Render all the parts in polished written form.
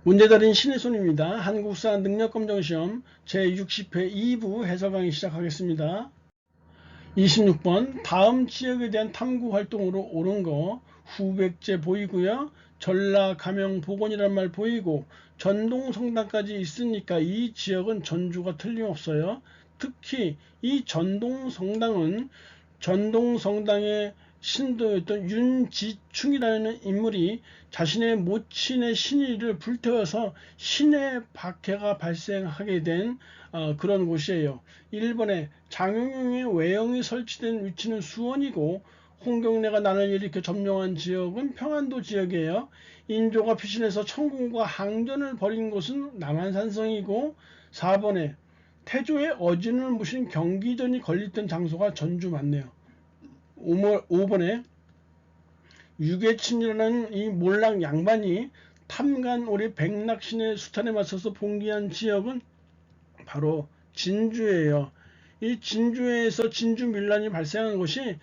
문제달인 신의 손입니다. 한국사 능력검정시험 제60회 2부 해설 강의 시작하겠습니다. 26번 다음 지역에 대한 탐구 활동으로 옳은 거 후백제 보이고요. 전라, 가명, 복원이란 말 보이고 전동성당까지 있으니까 이 지역은 전주가 틀림없어요. 특히 이 전동성당은 전동성당의 신도였던 윤지충이라는 인물이 자신의 모친의 신의를 불태워서 신의 박해가 발생하게 된 그런 곳이에요. 1번에 장영용의 외형이 설치된 위치는 수원이고 홍경래가 난을 일으켜 점령한 지역은 평안도 지역이에요. 인조가 피신해서 청군과 항전을 벌인 곳은 남한산성이고 4번에 태조의 어진을 모신 경기전이 걸렸던 장소가 전주 맞네요. 5번에 유계친이라는 이 몰락 양반이 탐관오리 백낙신의 수탄에 맞서서 봉기한 지역은 바로 진주예요. 이 진주에서 진주밀란이 발생한 것이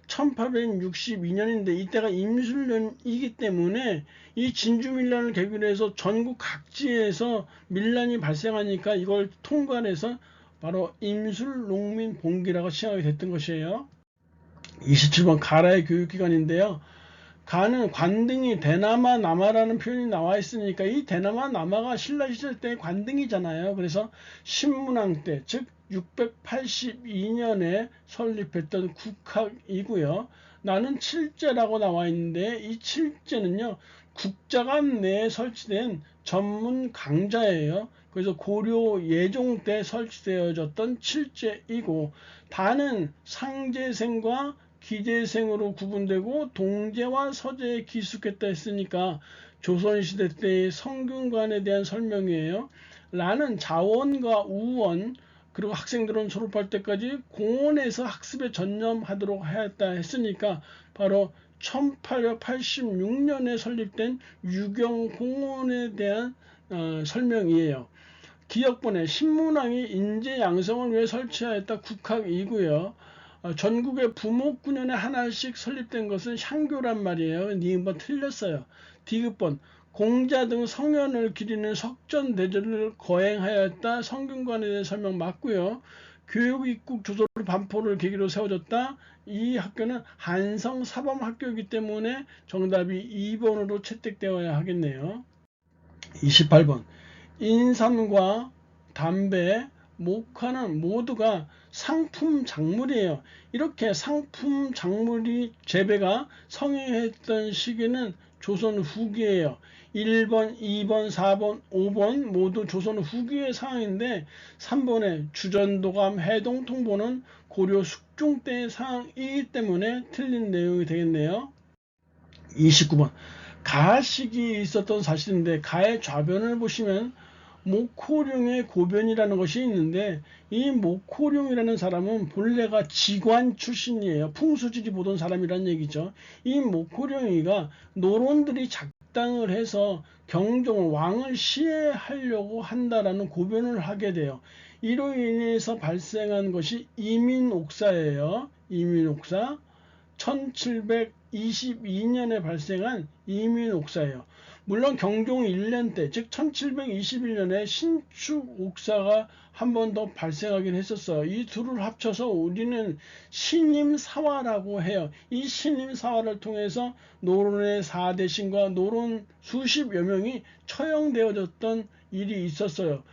1862년인데 이때가 임술년이기 때문에 이 진주밀란을 계기로 해서 전국 각지에서 밀란이 발생하니까 이걸 통관해서 바로 임술농민봉기라고 칭하게 됐던 것이에요. 27번 가라의 교육기관인데요. 가는 관등이 대나마 남아라는 표현이 나와 있으니까 이 대나마 남아가 신라시절 때 관등이잖아요. 그래서 신문왕 때 즉 682년에 설립했던 국학이고요. 나는 칠제라고 나와 있는데 이 칠제는요 국자관 내에 설치된 전문 강좌예요. 그래서 고려 예종 때 설치되어졌던 칠제이고 다는 상제생과 기재생으로 구분되고 동제와 서제에 기숙했다 했으니까 조선시대 때의 성균관에 대한 설명이에요. 라는 자원과 우원 그리고 학생들은 졸업할 때까지 공원에서 학습에 전념하도록 하였다 했으니까 바로 1886년에 설립된 유경공원에 대한 설명이에요. 기역본에 신문왕이 인재 양성을 위해 설치하였다 국학이고요. 전국에 부목군연에 하나씩 설립된 것은 향교란 말이에요. 니은번 틀렸어요. 디귿번 공자 등 성현을 기리는 석전대제를 거행하였다. 성균관에 대한 설명 맞고요. 교육입국 조서를 반포를 계기로 세워졌다. 이 학교는 한성사범학교이기 때문에 정답이 2번으로 채택되어야 하겠네요. 28번 인삼과 담배, 목화는 모두가 상품 작물이에요. 이렇게 상품 작물이 재배가 성행했던 시기는 조선 후기예요. 1번, 2번, 4번, 5번 모두 조선 후기의 상황인데 3번의 주전도감 해동통보는 고려 숙종 때의 상황이기 때문에 틀린 내용이 되겠네요. 29번 가식이 있었던 사실인데 가의 좌변을 보시면 목호룡의 고변이라는 것이 있는데 이 목호룡이라는 사람은 본래가 지관 출신이에요. 풍수지리 보던 사람이란 얘기죠. 이 목호룡이가 노론들이 작당을 해서 경종을 왕을 시해하려고 한다라는 고변을 하게 돼요. 이로 인해서 발생한 것이 이민옥사예요. 이민옥사 1722년에 발생한 이민옥사예요. 물론 경종 1년 때, 즉 1721년에 신축옥사가 한 번 더 발생하긴 했었어요. 이 둘을 합쳐서 우리는 신임사화라고 해요. 이 신임사화를 통해서 노론의 4대신과 노론 수십여 명이 처형되어졌던 일이 있었어요.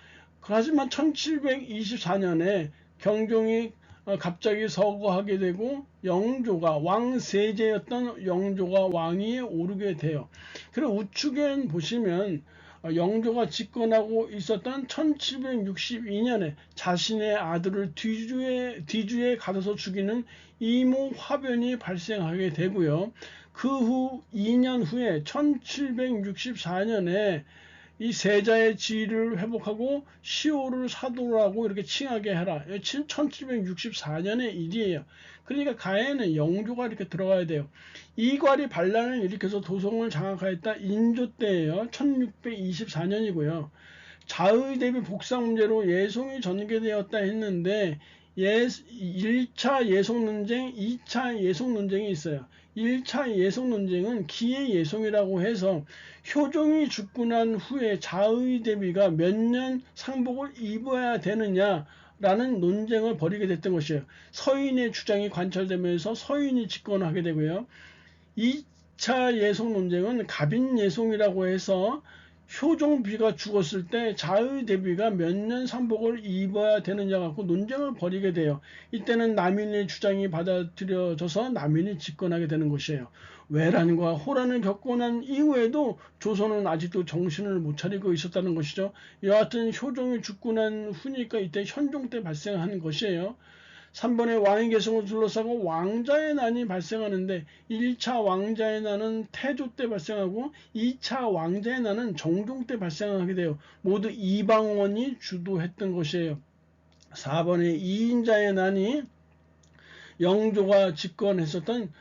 하지만 1724년에 경종이 갑자기 서거하게 되고 영조가 왕세제였던 영조가 왕위에 오르게 돼요. 그리고 우측에 보시면 영조가 집권하고 있었던 1762년에 자신의 아들을 뒤주에 가둬서 죽이는 이모화변이 발생하게 되고요. 그 후 2년 후에 1764년에 이 세자의 지위를 회복하고 시호를 사도라고 이렇게 칭하게 해라. 1764년의 일이에요. 그러니까 가에는 영조가 이렇게 들어가야 돼요. 이괄이 반란을 일으켜서 도성을 장악하였다. 인조 때예요. 1624년이고요. 자의 대비 복상 문제로 예송이 전개되었다 했는데 1차 예속 논쟁, 2차 예속 논쟁이 있어요. 1차 예속 논쟁은 기의 예속이라고 해서 효종이 죽고 난 후에 자의 대비가 몇 년 상복을 입어야 되느냐라는 논쟁을 벌이게 됐던 것이에요. 서인의 주장이 관철되면서 서인이 집권하게 되고요. 2차 예속 논쟁은 갑인 예속이라고 해서 효종비가 죽었을 때 자의 대비가 몇 년 상복을 입어야 되느냐 갖고 논쟁을 벌이게 돼요. 이때는 남인의 주장이 받아들여져서 남인이 집권하게 되는 것이에요. 외란과 호란을 겪고 난 이후에도 조선은 아직도 정신을 못 차리고 있었다는 것이죠. 여하튼 효종이 죽고 난 후니까 이때 현종 때 발생한 것이에요. 3번에 왕위 계승을 둘러싸고 왕자의 난이 발생하는데 1차 왕자의 난은 태조 때 발생하고 2차 왕자의 난은 정종 때 발생하게 돼요. 모두 이방원이 주도했던 것이에요. 4번에 이인자의 난이 영조가 집권했었던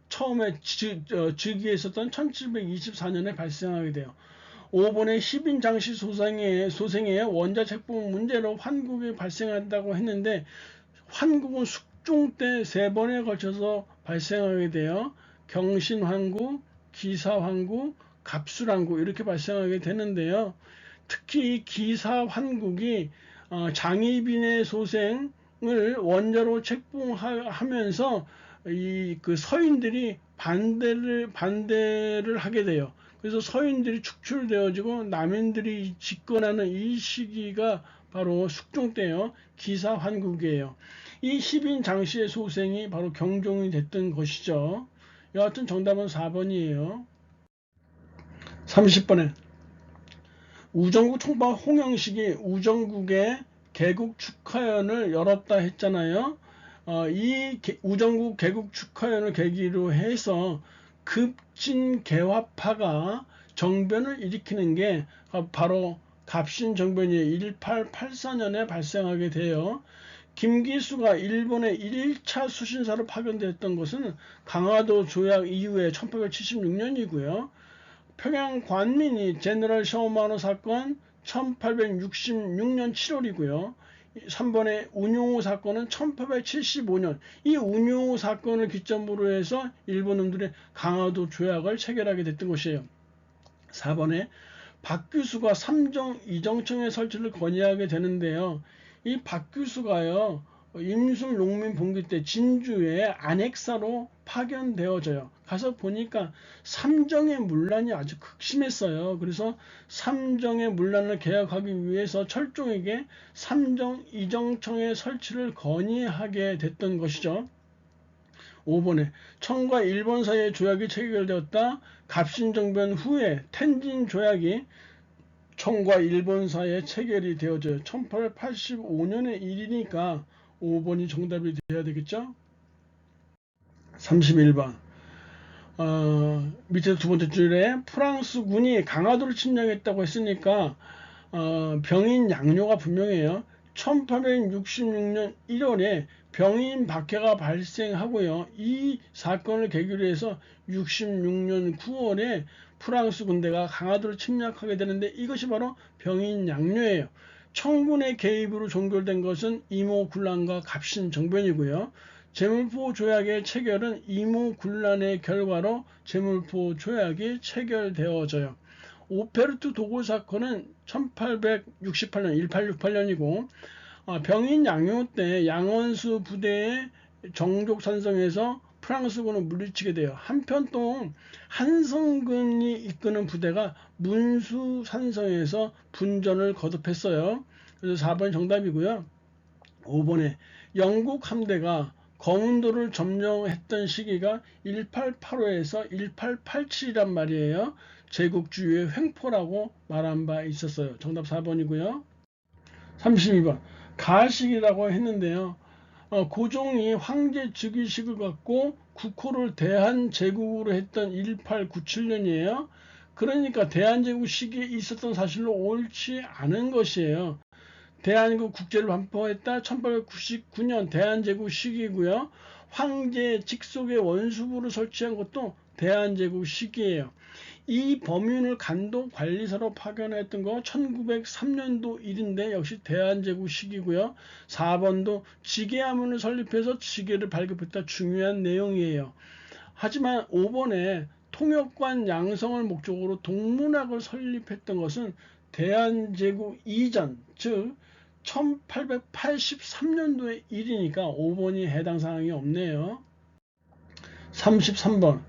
처음에 즉위했었던 1724년에 발생하게 돼요. 5번에 희빈장씨 소생의 원자 책봉 문제로 환국이 발생한다고 했는데 환국은 숙종 때 3번에 걸쳐서 발생하게 돼요. 경신환국, 기사환국, 갑술환국 이렇게 발생하게 되는데요. 특히 기사환국이 장희빈의 소생을 원자로 책봉하면서 그 서인들이 반대를 하게 돼요. 그래서 서인들이 축출되어지고 남인들이 집권하는 이 시기가 바로 숙종 때요. 기사환국이에요. 이 희빈 장씨의 소생이 바로 경종이 됐던 것이죠. 여하튼 정답은 4번이에요. 30번에 우정국 총파 홍영식이 우정국의 개국 축하연을 열었다 했잖아요. 이 우정국 개국 축하연을 계기로 해서 급진개화파가 정변을 일으키는 게 바로 갑신정변이 1884년에 발생하게 돼요. 김기수가 일본의 1차 수신사로 파견됐던 것은 강화도 조약 이후에 1876년이고요. 평양 관민이 제너럴 셔마노 사건 1866년 7월이고요. 3번의 운용호 사건은 1875년. 이 운용호 사건을 기점으로 해서 일본놈들의 강화도 조약을 체결하게 됐던 것이에요. 4번에 박규수가 삼정 이정청의 설치를 건의하게 되는데요. 이 박규수가요, 임술 농민 봉기 때 진주에 안핵사로 파견되어져요. 가서 보니까 삼정의 문란이 아주 극심했어요. 그래서 삼정의 문란을 개혁하기 위해서 철종에게 삼정 이정청의 설치를 건의하게 됐던 것이죠. 5번에 청과 일본 사이의 조약이 체결되었다. 갑신정변 후에 텐진 조약이 청과 일본 사이에 체결이 되어져요. 1885년의 일이니까 5번이 정답이 되어야 되겠죠. 31번 밑에 두 번째 줄에 프랑스군이 강화도를 침략했다고 했으니까 병인 양요가 분명해요. 1866년 1월에 병인 박해가 발생하고요. 이 사건을 계기로 해서 66년 9월에 프랑스 군대가 강화도를 침략하게 되는데 이것이 바로 병인 양요예요. 청군의 개입으로 종결된 것은 이모군란과 갑신정변이고요. 제물포 조약의 체결은 이모군란의 결과로 제물포 조약이 체결되어져요. 오페르트 도굴 사건은 1868년 1868년이고 병인 양요 때 양원수 부대의 정족산성에서 프랑스군을 물리치게 돼요. 한편 또 한성근이 이끄는 부대가 문수산성에서 분전을 거듭했어요. 그래서 4번 정답이고요. 5번에 영국 함대가 거문도를 점령했던 시기가 1885에서 1887이란 말이에요. 제국주의의 횡포라고 말한 바 있었어요. 정답 4번이고요. 32번 가식이라고 했는데요. 고종이 황제 즉위식을 갖고 국호를 대한제국으로 했던 1897년이에요. 그러니까 대한제국 시기에 있었던 사실로 옳지 않은 것이에요. 대한민국 국제를 반포했다. 1899년 대한제국 시기고요. 황제 직속의 원수부를 설치한 것도 대한제국 시기예요. 이 범윤을 간도관리사로 파견했던 거 1903년도 일인데 역시 대한제국 시기고요. 4번도 지게하문을 설립해서 지게를 발급했다. 중요한 내용이에요. 하지만 5번에 통역관 양성을 목적으로 동문학을 설립했던 것은 대한제국 이전, 즉 1883년도의 일이니까 5번이 해당 사항이 없네요. 33번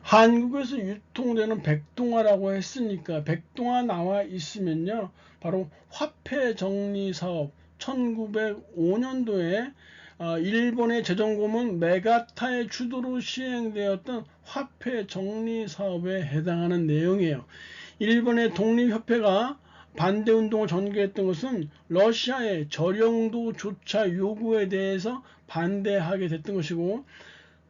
한국에서 유통되는 백동화라고 했으니까 백동화 나와 있으면요 바로 화폐정리사업 1905년도에 일본의 재정고문 메가타의 주도로 시행되었던 화폐정리사업에 해당하는 내용이에요. 일본의 독립협회가 반대운동을 전개했던 것은 러시아의 저령도조차 요구에 대해서 반대하게 됐던 것이고,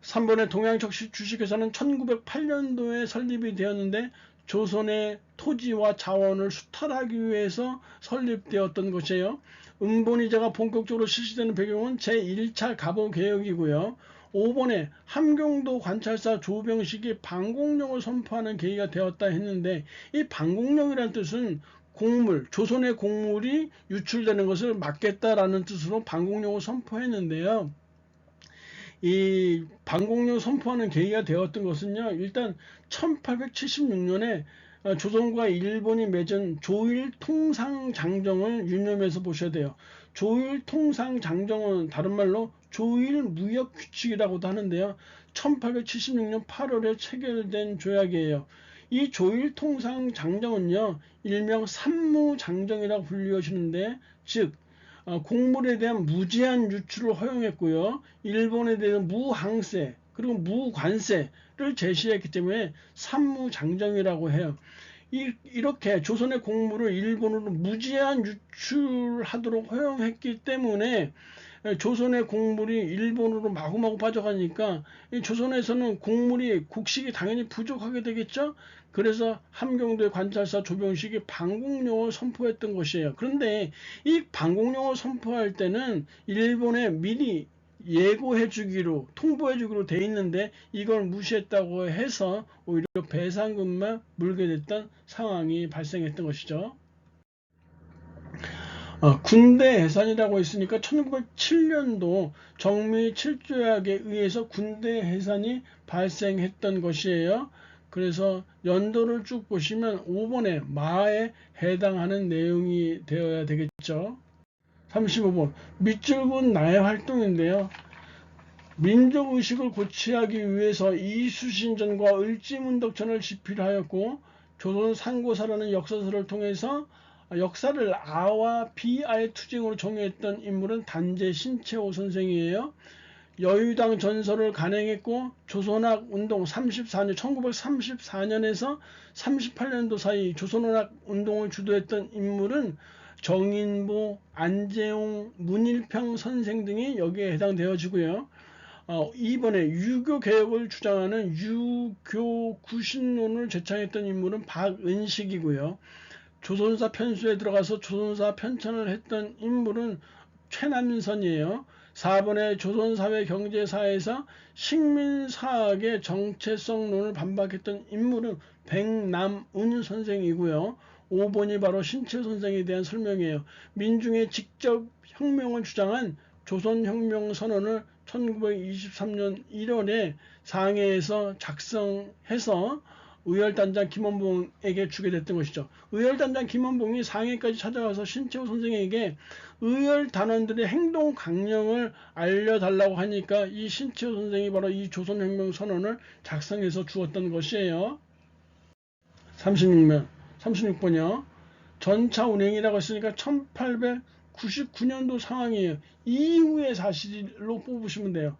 3번의 동양적시 주식회사는 1908년도에 설립이 되었는데 조선의 토지와 자원을 수탈하기 위해서 설립되었던 것이에요. 음본이자가 본격적으로 실시되는 배경은 제1차 갑오개혁이고요. 5번에 함경도 관찰사 조병식이 반공령을 선포하는 계기가 되었다 했는데, 이 반공령이라는 뜻은 곡물, 조선의 곡물이 유출되는 것을 막겠다라는 뜻으로 반공령을 선포했는데요. 이 반공령 선포하는 계기가 되었던 것은요, 일단 1876년에 조선과 일본이 맺은 조일통상장정을 유념해서 보셔야 돼요. 조일통상장정은 다른 말로 조일무역규칙이라고도 하는데요. 1876년 8월에 체결된 조약이에요. 이 조일통상장정은요, 일명 산무장정이라고 불리우시는데, 즉 곡물에 대한 무제한 유출을 허용했고요. 일본에 대한 무항세 그리고 무관세를 제시했기 때문에 산무장정이라고 해요. 이렇게 조선의 곡물을 일본으로 무제한 유출하도록 허용했기 때문에 조선의 곡물이 일본으로 마구마구 빠져가니까 조선에서는 곡식이 당연히 부족하게 되겠죠. 그래서 함경도의 관찰사 조병식이 반공령을 선포했던 것이에요. 그런데 이 반공령을 선포할 때는 일본에 미리 예고해주기로 통보해주기로 돼 있는데 이걸 무시했다고 해서 오히려 배상금만 물게 됐던 상황이 발생했던 것이죠. 군대 해산이라고 했으니까 1907년도 정미 7조약에 의해서 군대 해산이 발생했던 것이에요. 그래서 연도를 쭉 보시면 5번에 마에 해당하는 내용이 되어야 되겠죠. 35번 밑줄근 나의 활동인데요. 민족의식을 고취하기 위해서 이수신전과 을지문덕천을 집필하였고, 조선 상고사라는 역사서를 통해서 역사를 아와 비아의 투쟁으로 정의했던 인물은 단재 신채호 선생이에요. 여유당 전설을 간행했고 조선학 운동 1934년에서 38년도 사이 조선문학 운동을 주도했던 인물은 정인보, 안재홍, 문일평 선생 등이 여기에 해당되어지고요. 이번에 유교 개혁을 주장하는 유교 구신론을 제창했던 인물은 박은식이고요. 조선사 편수에 들어가서 조선사 편찬을 했던 인물은 최남선이에요. 4번에 조선사회 경제사에서 식민사학의 정체성론을 반박했던 인물은 백남운 선생이고요. 5번이 바로 신채호 선생에 대한 설명이에요. 민중의 직접 혁명을 주장한 조선혁명선언을 1923년 1월에 상해에서 작성해서 의열단장 김원봉에게 주게 됐던 것이죠. 의열단장 김원봉이 상해까지 찾아가서 신채호 선생에게 의열 단원들의 행동 강령을 알려달라고 하니까 이 신채호 선생이 바로 이 조선혁명 선언을 작성해서 주었던 것이에요. 36번이요. 전차 운행이라고 했으니까 1899년도 상황이에요. 이후의 사실로 뽑으시면 돼요.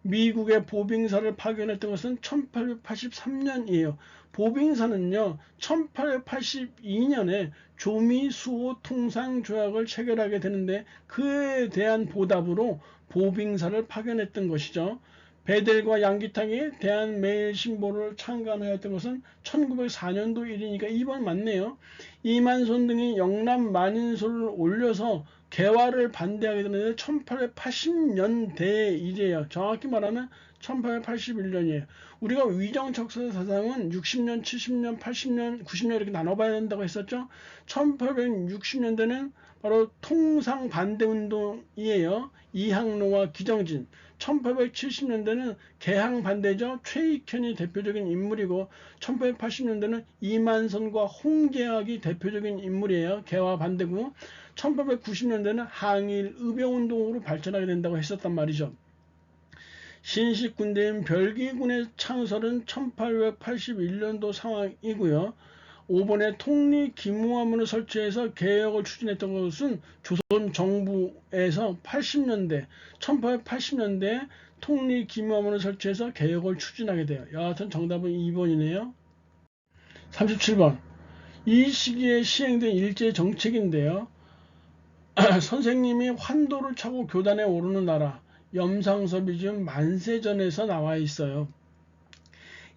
미국의 보빙사를 파견했던 것은 1883년이에요. 보빙사는요, 1882년에 조미수호 통상조약을 체결하게 되는데 그에 대한 보답으로 보빙사를 파견했던 것이죠. 베델과 양기탕이 대한매일신보를 창간하였던 것은 1904년도 일이니까 2번 맞네요. 이만손 등이 영남 만인소를 올려서 개화를 반대하게 되는데 1880년대 일이에요. 정확히 말하면 1881년이에요. 우리가 위정척서 사상은 60년, 70년, 80년, 90년 이렇게 나눠봐야 된다고 했었죠. 1860년대는 바로 통상반대운동이에요. 이항로와 기정진. 1870년대는 개항반대죠. 최익현이 대표적인 인물이고 1880년대는 이만선과 홍계학이 대표적인 인물이에요. 개화 반대고 1890년대는 항일 의병운동으로 발전하게 된다고 했었단 말이죠. 신식군대인 별기군의 창설은 1881년도 상황이고요. 5번에 통리기무화문을 설치해서 개혁을 추진했던 것은 조선 정부에서 80년대, 1880년대 통리기무화문을 설치해서 개혁을 추진하게 돼요. 여하튼 정답은 2번이네요. 37번. 이 시기에 시행된 일제 정책인데요. 선생님이 환도를 차고 교단에 오르는 나라, 염상섭이 지금 만세전에서 나와 있어요.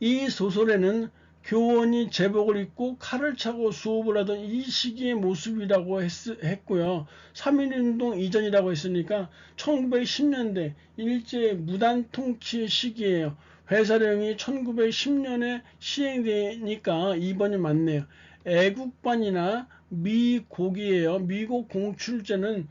이 소설에는 교원이 제복을 입고 칼을 차고 수업을 하던 이 시기의 모습이라고 했고요. 3.1운동 이전이라고 했으니까 1910년대 일제 무단 통치 시기예요. 회사령이 1910년에 시행되니까 2번이 맞네요. 애국반이나 미곡이에요. 미곡 공출제는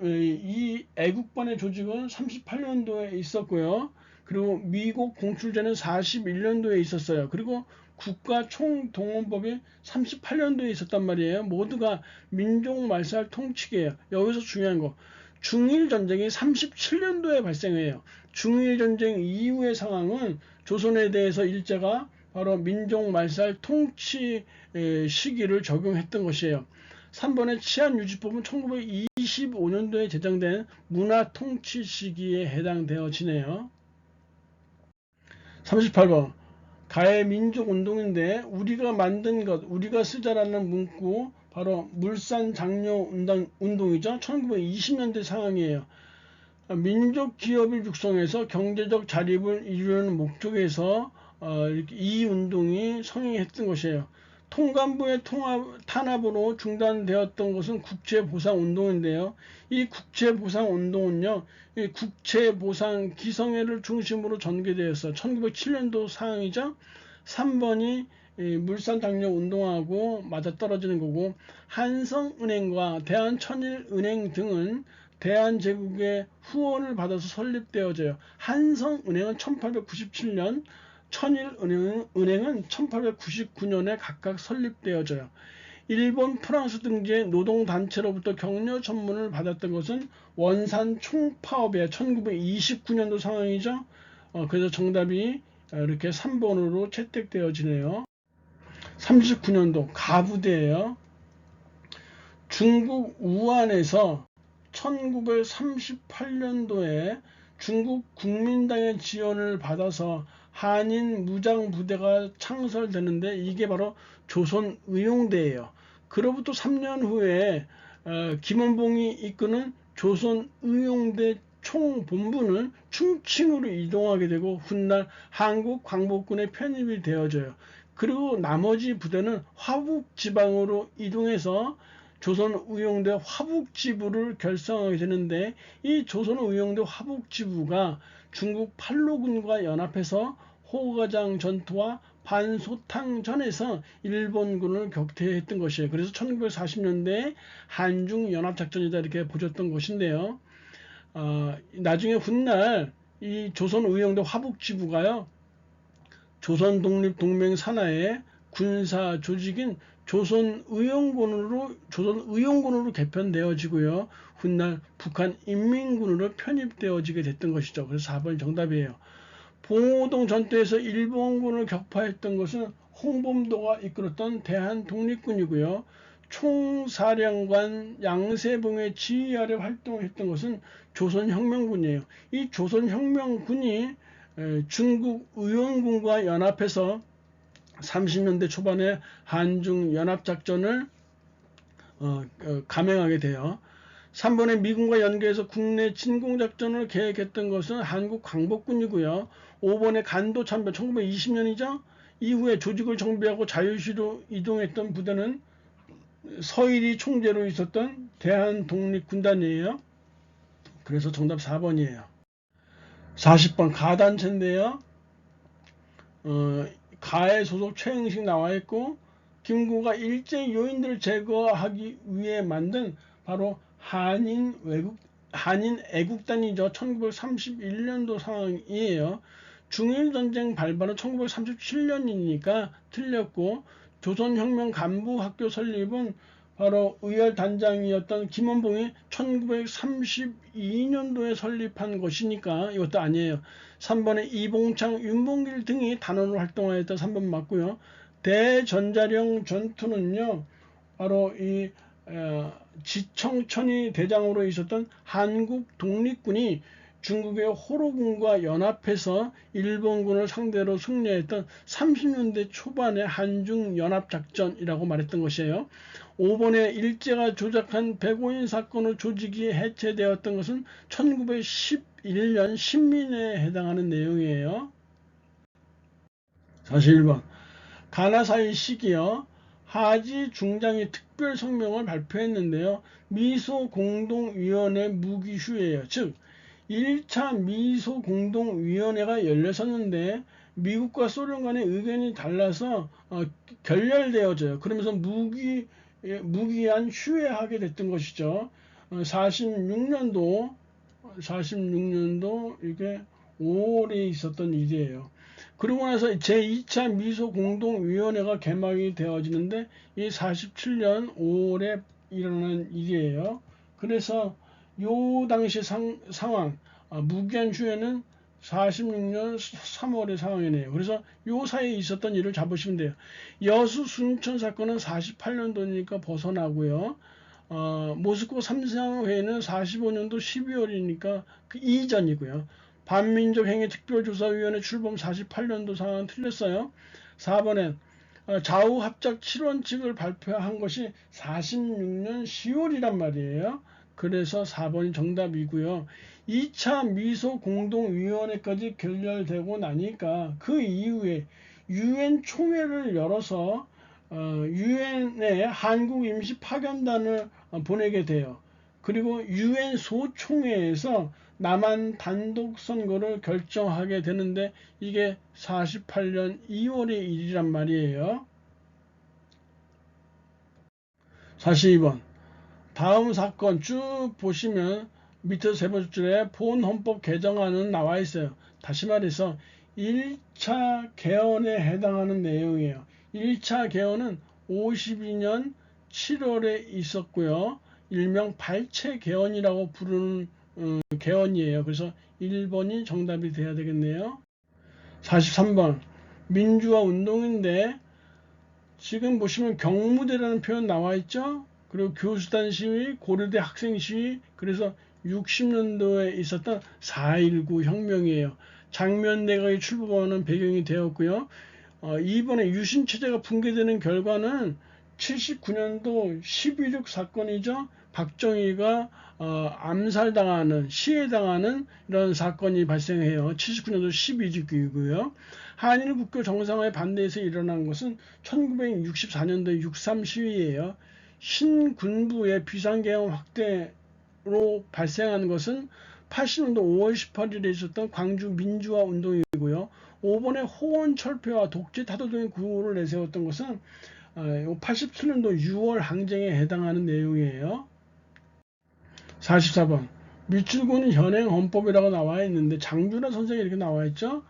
이 애국반의 조직은 38년도에 있었고요. 그리고 미국 공출제는 41년도에 있었어요. 그리고 국가총동원법이 38년도에 있었단 말이에요. 모두가 민족말살 통치계예요. 여기서 중요한 거, 중일전쟁이 37년도에 발생해요. 중일전쟁 이후의 상황은 조선에 대해서 일제가 바로 민족말살 통치 시기를 적용했던 것이에요. 3번의 치안유지법은 1925년도에 제정된 문화통치 시기에 해당되어지네요. 38번. 가해 민족운동인데 우리가 만든 것, 우리가 쓰자라는 문구, 바로 물산장려운동이죠. 1920년대 상황이에요. 민족기업을 육성해서 경제적 자립을 이루려는 목적에서 이 운동이 성행했던 것이에요. 통감부의 탄압으로 중단되었던 것은 국채보상운동인데요. 이 국채보상운동은요, 이 국채보상 기성회를 중심으로 전개되었어요. 1907년도 상황이죠. 3번이 물산장려운동하고 맞아떨어지는 거고, 한성은행과 대한천일은행 등은 대한제국의 후원을 받아서 설립되어져요. 한성은행은 1897년, 천일은행은 1899년에 각각 설립되어져요. 일본, 프랑스 등지의 노동단체로부터 격려 전문을 받았던 것은 원산 총파업의 1929년도 상황이죠. 그래서 정답이 이렇게 3번으로 채택되어지네요. 39년도 가부대예요. 중국 우한에서 1938년도에 중국 국민당의 지원을 받아서 한인 무장부대가 창설되는데 이게 바로 조선의용대예요. 그로부터 3년 후에 김원봉이 이끄는 조선의용대 총본부는 충칭으로 이동하게 되고 훗날 한국광복군에 편입이 되어져요. 그리고 나머지 부대는 화북지방으로 이동해서 조선의용대 화북지부를 결성하게 되는데, 이 조선의용대 화북지부가 중국 팔로군과 연합해서 호가장 전투와 반소탕전에서 일본군을 격퇴했던 것이에요. 그래서 1940년대에 한중연합작전이다 이렇게 보셨던 것인데요. 나중에 훗날 이 조선의용대 화북지부가요, 조선독립동맹 산하의 군사 조직인 조선의용군으로 개편되어지고요. 훗날 북한인민군으로 편입되어지게 됐던 것이죠. 그래서 4번이 정답이에요. 봉오동 전투에서 일본군을 격파했던 것은 홍범도가 이끌었던 대한독립군이고요. 총사령관 양세봉의 지휘 아래 활동했던 것은 조선혁명군이에요. 이 조선혁명군이 중국 의원군과 연합해서 30년대 초반에 한중연합작전을 감행하게 돼요. 3번에 미군과 연계해서 국내 진공작전을 계획했던 것은 한국광복군이고요. 5번에 간도참배 1920년이죠. 이후에 조직을 정비하고 자유시로 이동했던 부대는 서일이 총재로 있었던 대한독립군단이에요. 그래서 정답 4번이에요. 40번 가단체인데요. 가에 소속 최응식 나와 있고, 김구가 일제 요인들을 제거하기 위해 만든 바로 한인 애국단이죠. 1931년도 상황이에요. 중일전쟁 발발은 1937년이니까 틀렸고, 조선혁명 간부학교 설립은 바로 의열단장이었던 김원봉이 1932년도에 설립한 것이니까 이것도 아니에요. 3번에 이봉창, 윤봉길 등이 단원으로 활동하였다. 3번 맞고요. 대전자령 전투는요, 바로 이 지청천이 대장으로 있었던 한국 독립군이 중국의 호로군과 연합해서 일본군을 상대로 승리했던 30년대 초반의 한중연합작전이라고 말했던 것이에요. 5번에 일제가 조작한 백오인 사건으로 조직이 해체되었던 것은 1911년 신민회에 해당하는 내용이에요. 41번 가나사이 시기요. 하지 중장이 특별 성명을 발표했는데요. 미소 공동위원회 무기휴예요. 즉 1차 미소 공동위원회가 열렸었는데 미국과 소련 간의 의견이 달라서 결렬되어져요. 그러면서 무기한 휴회하게 됐던 것이죠. 46년도 이게 5월에 있었던 일이에요. 그러고 나서 제2차 미소 공동위원회가 개막이 되어지는데 이 47년 5월에 일어난 일이에요. 그래서 요 당시 상황, 무기한 휴회는 46년 3월의 상황이네요. 그래서 요 사이에 있었던 일을 잡으시면 돼요. 여수 순천 사건은 48년도니까 벗어나고요. 모스크바 삼상회의는 45년도 12월이니까 그 이전이고요. 반민족행위특별조사위원회 출범 48년도 상황은 틀렸어요. 4번엔 좌우합작 7원칙을 발표한 것이 46년 10월이란 말이에요. 그래서 4번이 정답이고요. 2차 미소 공동위원회까지 결렬되고 나니까 그 이후에 유엔 총회를 열어서 유엔에 한국 임시 파견단을 보내게 돼요. 그리고 유엔 소총회에서 남한 단독 선거를 결정하게 되는데 이게 48년 2월의 일이란 말이에요. 42번 다음 사건 쭉 보시면 밑에 세 번째 줄에 본 헌법 개정안은 나와 있어요. 다시 말해서 1차 개헌에 해당하는 내용이에요. 1차 개헌은 52년 7월에 있었고요. 일명 발췌 개헌이라고 부르는 개헌이에요. 그래서 1번이 정답이 돼야 되겠네요. 43번 민주화 운동인데 지금 보시면 경무대라는 표현 나와 있죠. 그리고 교수단 시위, 고려대 학생 시위, 그래서 60년도에 있었던 4.19 혁명이에요. 장면 내각이 출범하는 배경이 되었고요. 이번에 유신체제가 붕괴되는 결과는 79년도 12.6 사건이죠. 박정희가 암살당하는, 시해당하는 이런 사건이 발생해요. 79년도 12.6이고요. 한일 국교 정상화에 반대해서 일어난 것은 1964년도 6.3 시위예요. 신군부의 비상계엄 확대로 발생한 것은 80년도 5월 18일에 있었던 광주 민주화 운동이고요. 5번의 호원 철폐와 독재 타도 등의 구호를 내세웠던 것은 87년도 6월 항쟁에 해당하는 내용이에요. 44번 미출군 현행 헌법이라고 나와 있는데 장준하 선생이 이렇게 나와 있죠.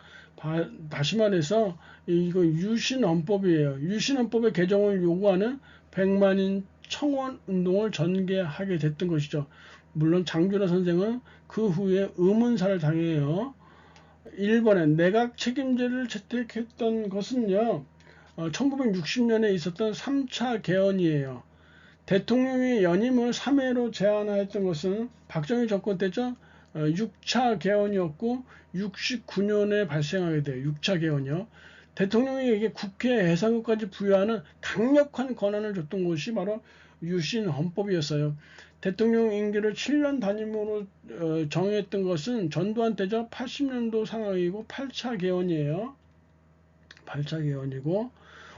다시 말해서 이거 유신헌법이에요. 유신헌법의 개정을 요구하는 100만인 청원 운동을 전개하게 됐던 것이죠. 물론 장준하 선생은 그 후에 의문사를 당해요. 1번에 내각 책임제를 채택했던 것은요. 1960년에 있었던 3차 개헌이에요. 대통령의 연임을 3회로 제한하였던 것은 박정희 정권 때죠. 6차 개헌이었고 69년에 발생하게 돼요. 6차 개헌이요. 대통령에게 국회 해산국까지 부여하는 강력한 권한을 줬던 것이 바로 유신헌법이었어요. 대통령 임기를 7년 단임으로 정했던 것은 전두환 때죠. 80년도 상황이고 8차 개헌이에요. 8차 개헌이고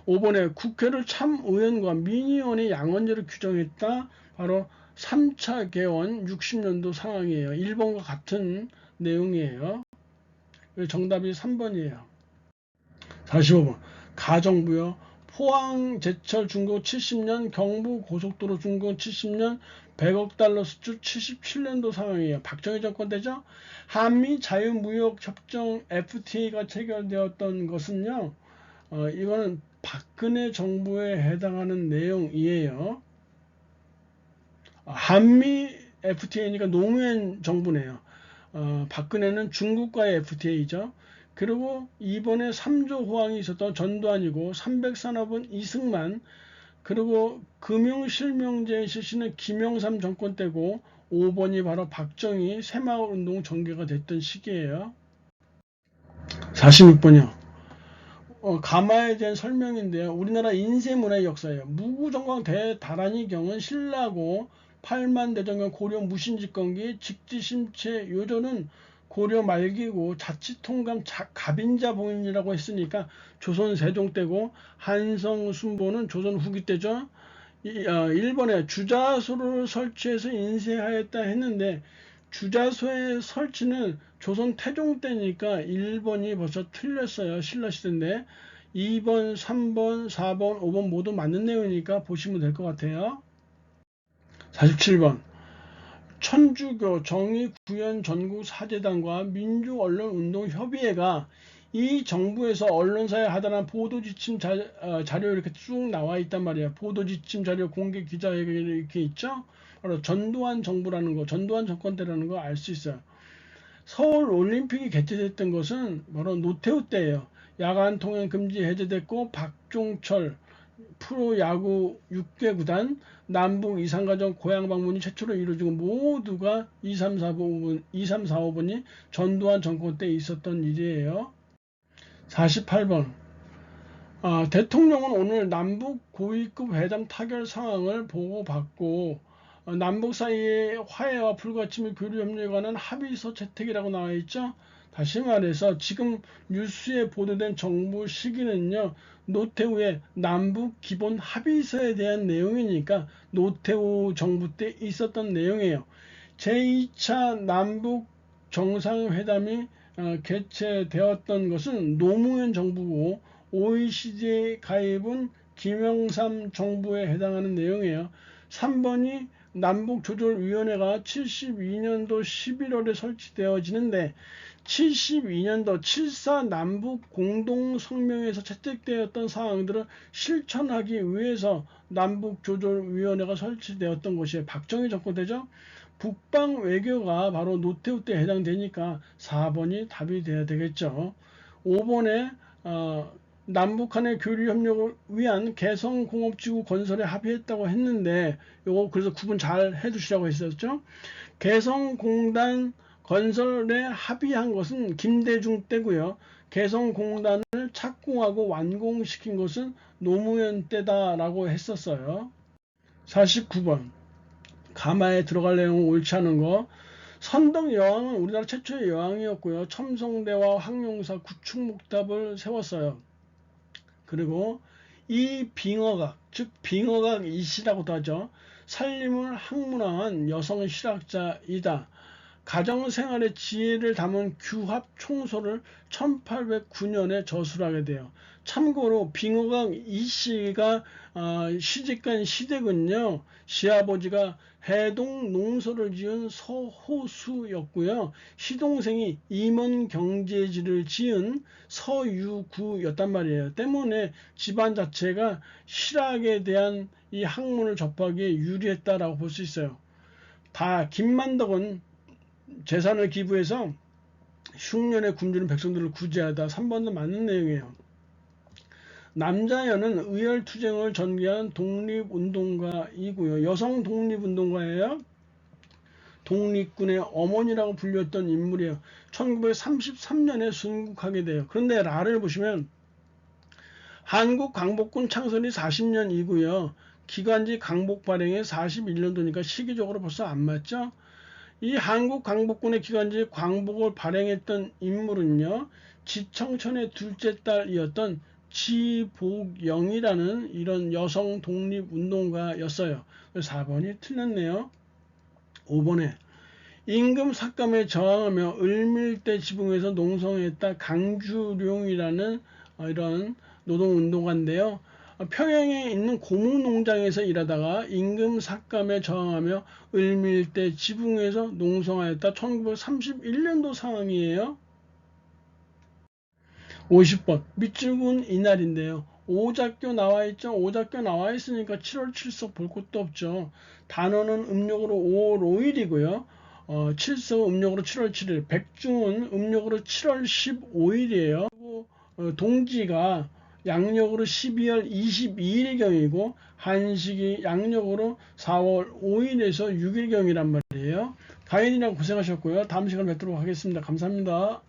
5번에 국회를 참의원과 민의원의 양원제로 규정했다. 바로 3차 개헌 60년도 상황이에요. 1번과 같은 내용이에요. 정답이 3번이에요. 45번. 가정부요. 포항 제철 준공 70년, 경부 고속도로 준공 70년, 100억 달러 수출 77년도 상황이에요. 박정희 정권 때죠. 한미 자유무역협정 FTA가 체결되었던 것은요. 이거는 박근혜 정부에 해당하는 내용이에요. 한미 FTA니까 노무현 정부네요. 박근혜는 중국과의 FTA죠. 그리고 이번에 3조 호황이 있었던 전두환이고 300산업은 이승만, 그리고 금융실명제 실시는 김영삼 정권 때고 5번이 바로 박정희 새마을운동 전개가 됐던 시기예요. 46번이요. 가마에 대한 설명인데요. 우리나라 인쇄문화의 역사예요. 무구정광 대다란이경은 신라고, 팔만대장경 고려 무신집권기, 직지심체 요조는 고려 말기고, 자치통감 갑인자 봉인이라고 했으니까 조선 세종 때고, 한성순보는 조선 후기 때죠. 1번에 주자소를 설치해서 인쇄하였다 했는데 주자소의 설치는 조선 태종 때니까 1번이 벌써 틀렸어요. 신라시대인데 2번, 3번, 4번, 5번 모두 맞는 내용이니까 보시면 될 것 같아요. 47번. 천주교 정의구현전국사재단과 민주언론운동협의회가 이 정부에서 언론사에 하달한 보도지침 자료 이렇게 쭉 나와 있단 말이에요. 보도지침 자료 공개 기자회견 이렇게 있죠. 바로 전두환 정부라는 거, 전두환 정권 때라는 거 알 수 있어요. 서울 올림픽이 개최됐던 것은 바로 노태우 때예요. 야간 통행 금지 해제됐고 박종철 프로야구 6개 구단, 남북 이산가족 고향 방문이 최초로 이루어지고 모두가 2345번이 전두환 정권 때 있었던 일이에요. 48번. 대통령은 오늘 남북 고위급 회담 타결 상황을 보고받고 남북 사이의 화해와 불가침의 교류 협력에 관한 합의서 채택이라고 나와 있죠. 다시 말해서 지금 뉴스에 보도된 정부 시기는요. 노태우의 남북 기본 합의서에 대한 내용이니까 노태우 정부 때 있었던 내용이에요. 제2차 남북 정상회담이 개최되었던 것은 노무현 정부고 OECD 가입은 김영삼 정부에 해당하는 내용이에요. 3번이 남북조절위원회가 72년도 11월에 설치되어지는데 72년도 7.4 남북 공동성명에서 채택되었던 사항들을 실천하기 위해서 남북조절위원회가 설치되었던 것이 박정희 정권 때죠. 북방 외교가 바로 노태우 때 해당되니까 4번이 답이 돼야 되겠죠. 5번에 남북 간의 교류 협력을 위한 개성공업지구 건설에 합의했다고 했는데 요거 그래서 구분 잘 해두시라고 했었죠. 개성공단 건설에 합의한 것은 김대중 때고요. 개성공단을 착공하고 완공시킨 것은 노무현 때다라고 했었어요. 49번. 가마에 들어갈 내용 옳지 않은 거. 선덕 여왕은 우리나라 최초의 여왕이었고요. 첨성대와 황룡사 구축목탑을 세웠어요. 그리고 이 빙어각, 즉 빙어각 이시라고도 하죠. 살림을 학문화한 여성 실학자이다. 가정생활의 지혜를 담은 규합 총소를 1809년에 저술하게 돼요. 참고로 빙어각 이씨가 시집간 시댁은요. 시아버지가 해동 농소를 지은 서호수였고요. 시동생이 임원경제지를 지은 서유구였단 말이에요. 때문에 집안 자체가 실학에 대한 이 학문을 접하기에 유리했다라고 볼 수 있어요. 다 김만덕은 재산을 기부해서 흉년에 굶주린 백성들을 구제하다. 3번도 맞는 내용이에요. 남자연은 의열투쟁을 전개한 독립운동가이고요. 여성 독립운동가예요. 독립군의 어머니라고 불렸던 인물이에요. 1933년에 순국하게 돼요. 그런데 라를 보시면 한국 강복군 창설이 40년이고요. 기관지 강복 발행이 41년도니까 시기적으로 벌써 안 맞죠? 이 한국 강복군의 기관지 광복을 발행했던 인물은요. 지청천의 둘째 딸이었던 지복영이라는 이런 여성 독립운동가였어요. 4번이 틀렸네요. 5번에 임금 삭감에 저항하며 을밀대 지붕에서 농성했다. 강주룡이라는 이런 노동운동가인데요. 평양에 있는 고무농장에서 일하다가 임금 삭감에 저항하며 을밀대 지붕에서 농성하였다. 1931년도 상황이에요. 50번 밑줄은 이날인데요. 오작교 나와 있죠. 오작교 나와 있으니까 7월 7석 볼 것도 없죠. 단어는 음력으로 5월 5일이고요. 칠석 음력으로 7월 7일, 백중은 음력으로 7월 15일이에요. 그리고 동지가 양력으로 12월 22일경이고 한식이 양력으로 4월 5일에서 6일경이란 말이에요. 가인이랑 고생하셨고요. 다음 시간에 뵙도록 하겠습니다. 감사합니다.